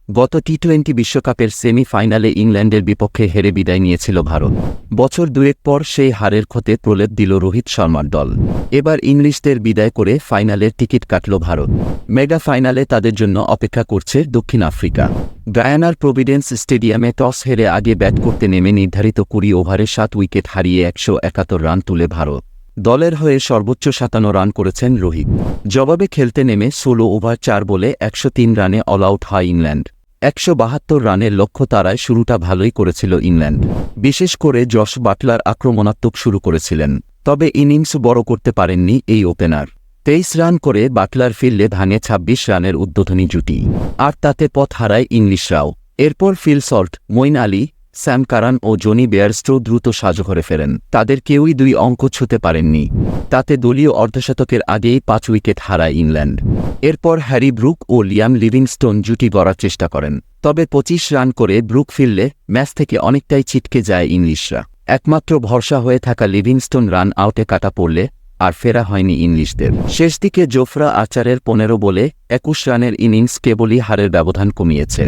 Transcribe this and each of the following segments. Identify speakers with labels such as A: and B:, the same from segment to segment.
A: গত টি-20 বিশ্বকাপের সেমি-ফাইনালে ইংল্যান্ডের বিপক্ষে হেরে বিদায় নিয়েছিল ভারত। বছর দুয়েক পর সেই হারের ক্ষতে প্রলেপ দিল রোহিত শর্মার দল। এবার ইংলিশদের বিদায় করে ফাইনালের টিকিট কাটল ভারত। মেগা ফাইনালে তাদের জন্য অপেক্ষা করছে দক্ষিণ আফ্রিকা। গায়ানার প্রভিডেন্স স্টেডিয়ামে টস হেরে আগে ব্যাট করতে নেমে নির্ধারিত 20 ওভারে 7 উইকেট হারিয়ে 171 রান তুলে ভারত। দলের হয়ে সর্বোচ্চ 57 রান করেছেন রোহিত। জবাবে খেলতে নেমে 16 ওভার 4 বলে 103 রানে অল আউট হয় ইংল্যান্ড। 172 রানের লক্ষ্য তাড়ায় শুরুটা ভালোই করেছিল ইংল্যান্ড। বিশেষ করে জশ বাটলার আক্রমণাত্মক শুরু করেছিলেন, তবে ইনিংস বড় করতে পারেননি এই ওপেনার। 23 রান করে বাটলার ফিরলে ভাঙে 26 রানের উদ্বোধনী জুটি, আর তাতে পথ হারায় ইংলিশরাও। এরপর Phil Salt, Moeen Ali, Sam Curran ও জনি বেয়ারস্টো দ্রুত সাজঘরে ফেরেন। তাদের কেউই 2 অঙ্ক ছুঁতে পারেননি। তাতে দলীয় অর্ধশতকের আগেই 5 উইকেট হারায় ইংল্যান্ড। এরপর হ্যারি ব্রুক ও লিয়াম লিভিংস্টোন জুটি গড়ার চেষ্টা করেন, তবে 25 রান করে ব্রুক ফিরলে ম্যাচ থেকে অনেকটাই ছিটকে যায় ইংলিশরা। একমাত্র ভরসা হয়ে থাকা লিভিংস্টোন রান আউটে কাটা পড়লে আর ফেরা হয়নি ইংলিশদের। শেষ দিকে জোফরা আর্চারের 15 বলে 21 রানের ইনিংস কেবলই হারের ব্যবধান কমিয়েছে।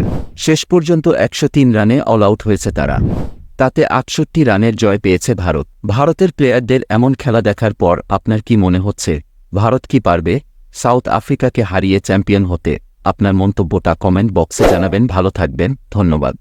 A: শেষ পর্যন্ত 103 রানে অল আউট হয়েছে তারা। তাতে 68 রানের জয় পেয়েছে ভারত। ভারতের প্লেয়ারদের এমন খেলা দেখার পর আপনার কি মনে হচ্ছে, ভারত কি পারবে সাউথ আফ্রিকাকে হারিয়ে চ্যাম্পিয়ন হতে? আপনার মন্তব্যটা কমেন্ট বক্সে জানাবেন। ভালো থাকবেন, ধন্যবাদ।